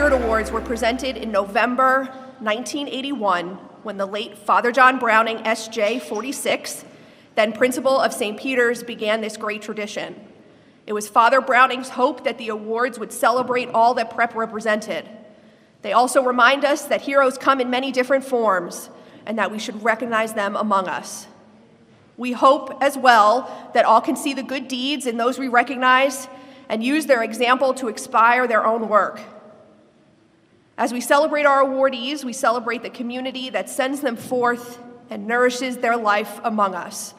Spirit Awards were presented in November 1981 when the late Father John Browning, S.J., 46, then principal of St. Peter's, began this great tradition. It was Father Browning's hope that the awards would celebrate all that prep represented. They also remind us that heroes come in many different forms and that we should recognize them among us. We hope as well that all can see the good deeds in those we recognize and use their example to inspire their own work. As we celebrate our awardees, we celebrate the community that sends them forth and nourishes their life among us.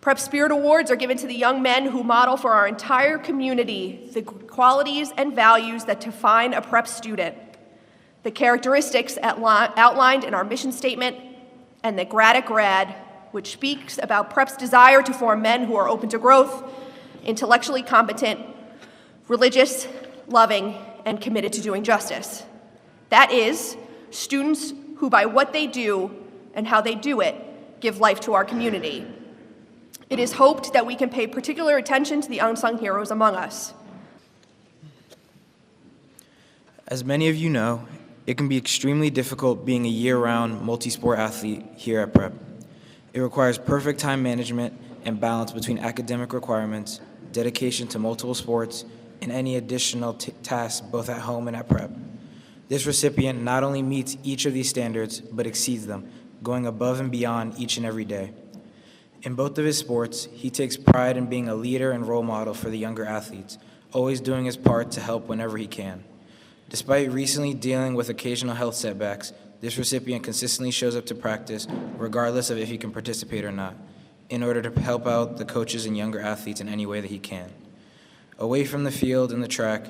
Prep Spirit Awards are given to the young men who model for our entire community the qualities and values that define a prep student, the characteristics outlined in our mission statement, and the grad at grad, which speaks about prep's desire to form men who are open to growth, intellectually competent, religious, loving, and committed to doing justice. That is, students who by what they do and how they do it give life to our community. It is hoped that we can pay particular attention to the unsung heroes among us. As many of you know, it can be extremely difficult being a year-round multi-sport athlete here at Prep. It requires perfect time management and balance between academic requirements, dedication to multiple sports, and any additional tasks both at home and at Prep. This recipient not only meets each of these standards, but exceeds them, going above and beyond each and every day. In both of his sports, he takes pride in being a leader and role model for the younger athletes, always doing his part to help whenever he can. Despite recently dealing with occasional health setbacks, this recipient consistently shows up to practice, regardless of if he can participate or not, in order to help out the coaches and younger athletes in any way that he can. Away from the field and the track,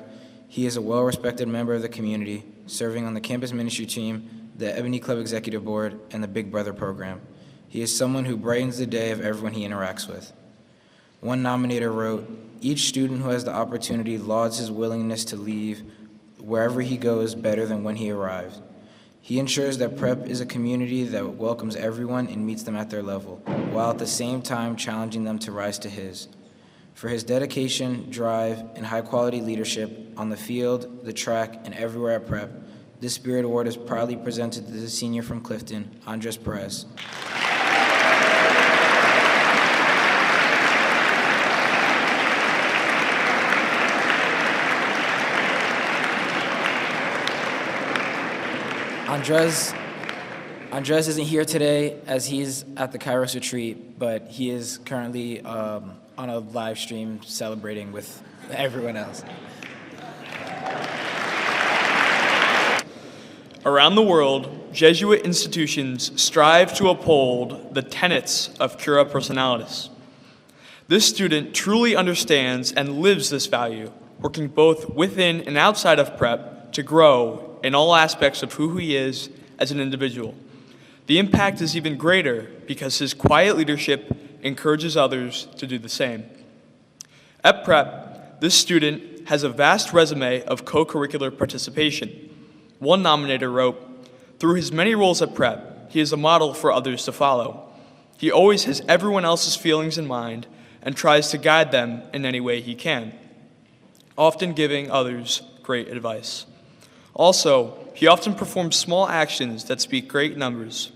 he is a well-respected member of the community, serving on the campus ministry team, the Ebony Club Executive Board, and the Big Brother program. He is someone who brightens the day of everyone he interacts with. One nominator wrote, "Each student who has the opportunity lauds his willingness to leave wherever he goes better than when he arrived. He ensures that Prep is a community that welcomes everyone and meets them at their level, while at the same time challenging them to rise to his. For his dedication, drive, and high-quality leadership on the field, the track, and everywhere at Prep, this Spirit Award is proudly presented to the senior from Clifton, Andres Perez." Andres isn't here today as he's at the Kairos retreat, but he is currently on a live stream celebrating with everyone else. Around the world, Jesuit institutions strive to uphold the tenets of cura personalis. This student truly understands and lives this value, working both within and outside of Prep to grow in all aspects of who he is as an individual. The impact is even greater because his quiet leadership encourages others to do the same. At Prep, this student has a vast resume of co-curricular participation. One nominator wrote, "Through his many roles at Prep, he is a model for others to follow. He always has everyone else's feelings in mind and tries to guide them in any way he can, often giving others great advice. Also, he often performs small actions that speak great numbers,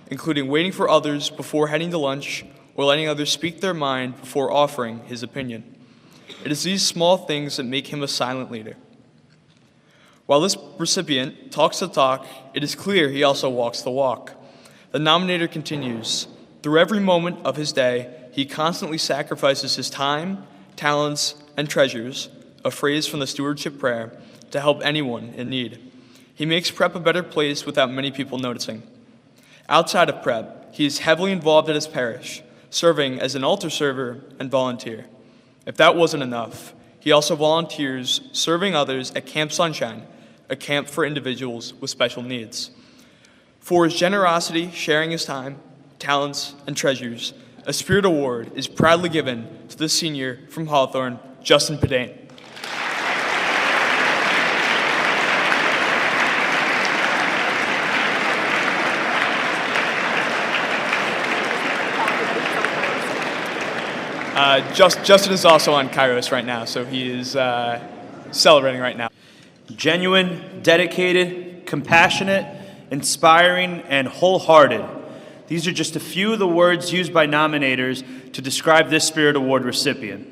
including waiting for others before heading to lunch or letting others speak their mind before offering his opinion. It is these small things that make him a silent leader. While this recipient talks the talk, it is clear he also walks the walk." The nominator continues, "Through every moment of his day, he constantly sacrifices his time, talents, and treasures," a phrase from the stewardship prayer, "to help anyone in need. He makes Prep a better place without many people noticing. Outside of Prep, he is heavily involved at his parish, serving as an altar server and volunteer. If that wasn't enough, he also volunteers serving others at Camp Sunshine, a camp for individuals with special needs. For his generosity, sharing his time, talents, and treasures, a Spirit Award is proudly given to the senior from Hawthorne, Justin Pidane." Justin is also on Kairos right now, so he is celebrating right now. Genuine, dedicated, compassionate, inspiring, and wholehearted. These are just a few of the words used by nominators to describe this Spirit Award recipient.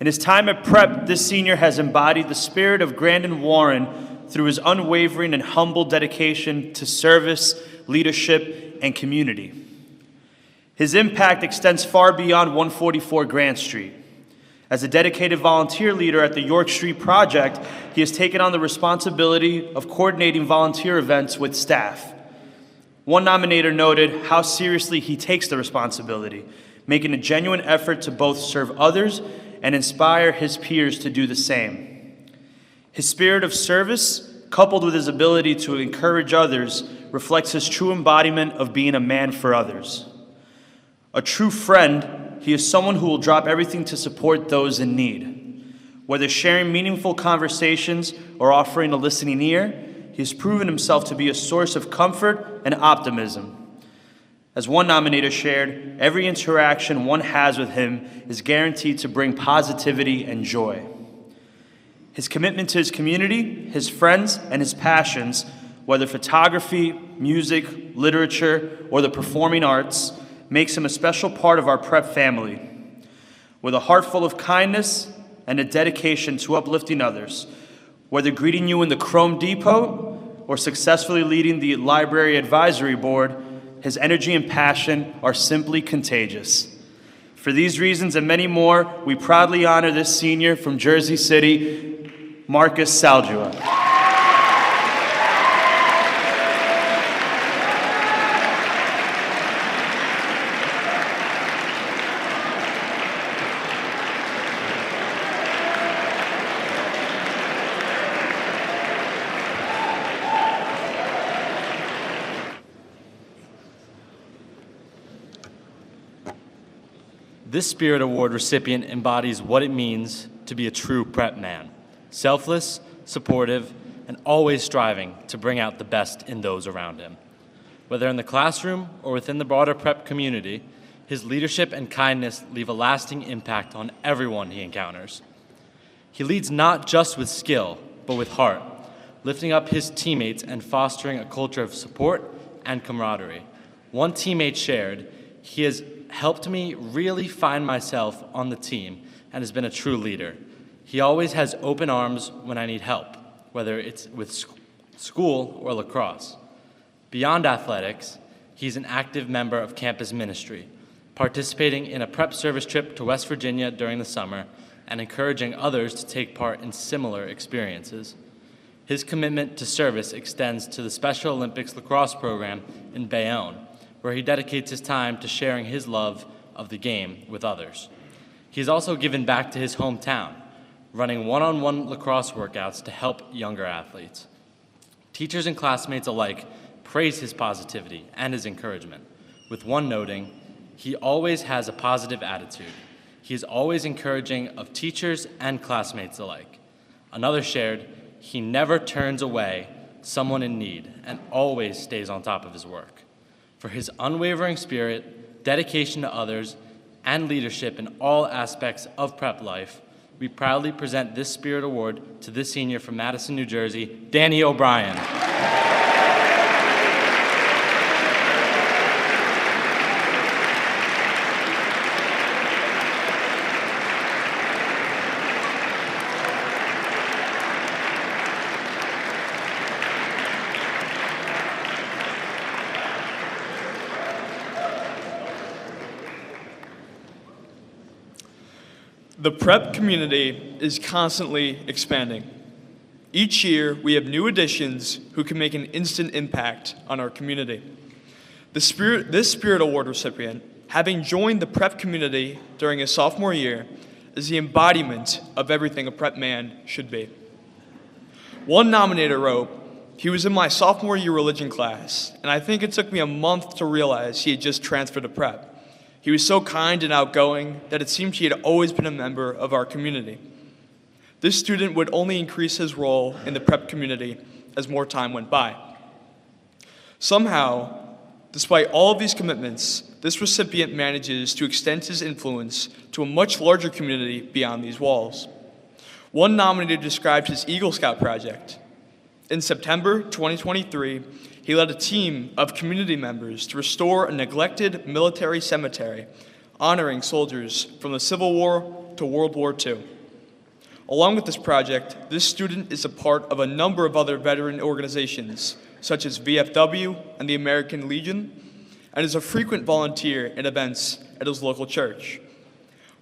In his time at Prep, this senior has embodied the spirit of Grandin Warren through his unwavering and humble dedication to service, leadership, and community. His impact extends far beyond 144 Grant Street. As a dedicated volunteer leader at the York Street Project, he has taken on the responsibility of coordinating volunteer events with staff. One nominator noted how seriously he takes the responsibility, making a genuine effort to both serve others and inspire his peers to do the same. His spirit of service, coupled with his ability to encourage others, reflects his true embodiment of being a man for others. A true friend, he is someone who will drop everything to support those in need. Whether sharing meaningful conversations or offering a listening ear, he has proven himself to be a source of comfort and optimism. As one nominator shared, every interaction one has with him is guaranteed to bring positivity and joy. His commitment to his community, his friends, and his passions, whether photography, music, literature, or the performing arts, makes him a special part of our Prep family. With a heart full of kindness and a dedication to uplifting others, whether greeting you in the Chrome Depot or successfully leading the Library Advisory Board, his energy and passion are simply contagious. For these reasons and many more, we proudly honor this senior from Jersey City, Marcus Saldua. This Spirit Award recipient embodies what it means to be a true Prep man. Selfless, supportive, and always striving to bring out the best in those around him. Whether in the classroom or within the broader Prep community, his leadership and kindness leave a lasting impact on everyone he encounters. He leads not just with skill, but with heart, lifting up his teammates and fostering a culture of support and camaraderie. One teammate shared, "He has helped me really find myself on the team and has been a true leader. He always has open arms when I need help, whether it's with school or lacrosse." Beyond athletics, he's an active member of campus ministry, participating in a Prep service trip to West Virginia during the summer and encouraging others to take part in similar experiences. His commitment to service extends to the Special Olympics lacrosse program in Bayonne, where he dedicates his time to sharing his love of the game with others. He's also given back to his hometown, running one-on-one lacrosse workouts to help younger athletes. Teachers and classmates alike praise his positivity and his encouragement, with one noting, "He always has a positive attitude. He is always encouraging of teachers and classmates alike." Another shared, "He never turns away someone in need and always stays on top of his work." For his unwavering spirit, dedication to others, and leadership in all aspects of Prep life, we proudly present this Spirit Award to this senior from Madison, New Jersey, Danny O'Brien. The Prep community is constantly expanding. Each year, we have new additions who can make an instant impact on our community. This Spirit Award recipient, having joined the Prep community during his sophomore year, is the embodiment of everything a Prep man should be. One nominator wrote, "He was in my sophomore year religion class, and I think it took me a month to realize he had just transferred to Prep. He was so kind and outgoing that it seemed he had always been a member of our community." This student would only increase his role in the Prep community as more time went by. Somehow, despite all of these commitments, this recipient manages to extend his influence to a much larger community beyond these walls. One nominator described his Eagle Scout project. In September 2023, he led a team of community members to restore a neglected military cemetery, honoring soldiers from the Civil War to World War II. Along with this project, this student is a part of a number of other veteran organizations, such as VFW and the American Legion, and is a frequent volunteer in events at his local church.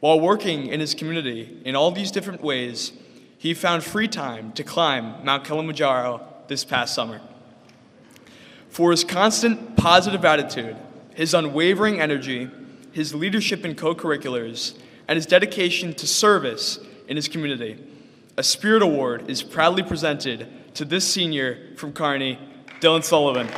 While working in his community in all these different ways, he found free time to climb Mount Kilimanjaro this past summer. For his constant positive attitude, his unwavering energy, his leadership in co-curriculars, and his dedication to service in his community, a Spirit Award is proudly presented to this senior from Kearney, Dylan Sullivan.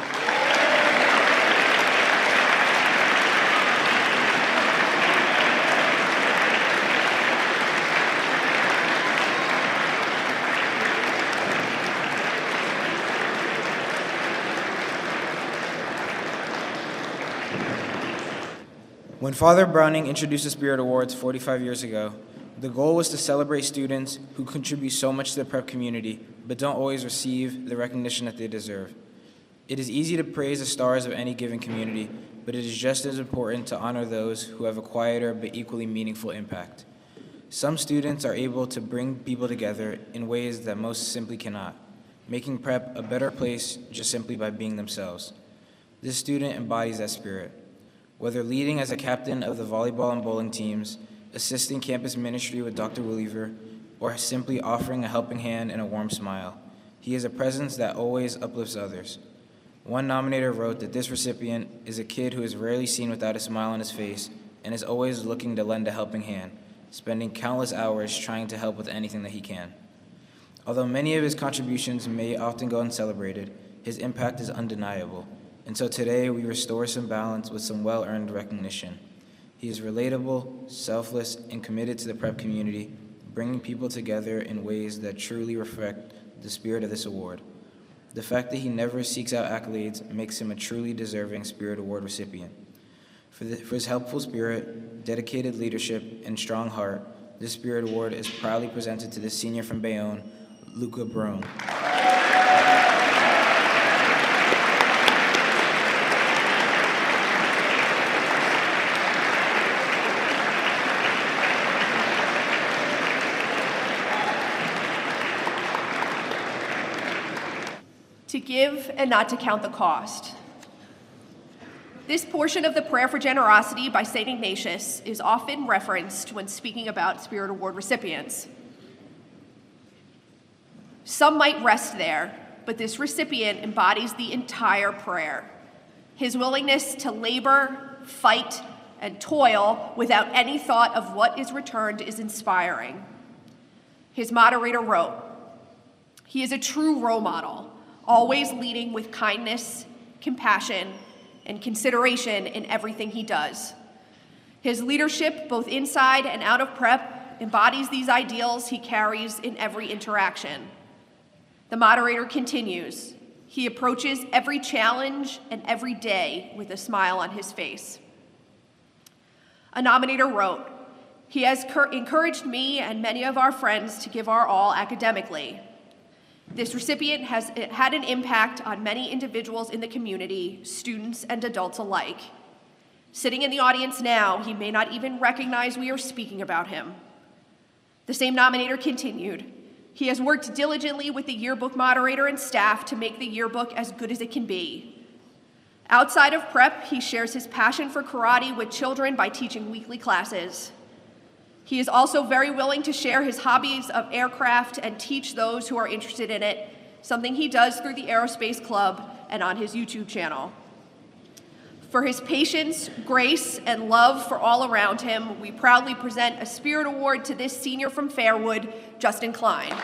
When Father Browning introduced the Spirit Awards 45 years ago, the goal was to celebrate students who contribute so much to the prep community, but don't always receive the recognition that they deserve. It is easy to praise the stars of any given community, but it is just as important to honor those who have a quieter but equally meaningful impact. Some students are able to bring people together in ways that most simply cannot, making prep a better place just simply by being themselves. This student embodies that spirit. Whether leading as a captain of the volleyball and bowling teams, assisting campus ministry with Dr. Weaver, or simply offering a helping hand and a warm smile, he is a presence that always uplifts others. One nominator wrote that this recipient is a kid who is rarely seen without a smile on his face and is always looking to lend a helping hand, spending countless hours trying to help with anything that he can. Although many of his contributions may often go uncelebrated, his impact is undeniable. And so today we restore some balance with some well-earned recognition. He is relatable, selfless, and committed to the prep community, bringing people together in ways that truly reflect the spirit of this award. The fact that he never seeks out accolades makes him a truly deserving Spirit Award recipient. For his helpful spirit, dedicated leadership, and strong heart, this Spirit Award is proudly presented to the senior from Bayonne, Luca Barone. To give and not to count the cost. This portion of the Prayer for Generosity by St. Ignatius is often referenced when speaking about Spirit Award recipients. Some might rest there, but this recipient embodies the entire prayer. His willingness to labor, fight, and toil without any thought of what is returned is inspiring. His moderator wrote, "He is a true role model, always leading with kindness, compassion, and consideration in everything he does. His leadership, both inside and out of prep, embodies these ideals he carries in every interaction." The moderator continues, "He approaches every challenge and every day with a smile on his face." A nominator wrote, "He has encouraged me and many of our friends to give our all academically. This recipient has had an impact on many individuals in the community, students and adults alike. Sitting in the audience now, he may not even recognize we are speaking about him." The same nominator continued, "He has worked diligently with the yearbook moderator and staff to make the yearbook as good as it can be. Outside of prep, he shares his passion for karate with children by teaching weekly classes. He is also very willing to share his hobbies of aircraft and teach those who are interested in it, something he does through the Aerospace Club and on his YouTube channel. For his patience, grace, and love for all around him, we proudly present a Spirit Award to this senior from Fairwood, Justin Klein."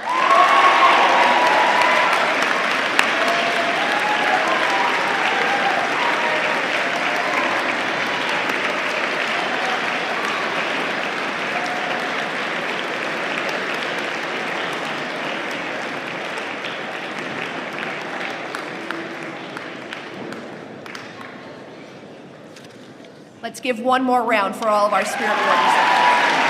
Let's give one more round for all of our Spirit Award recipients.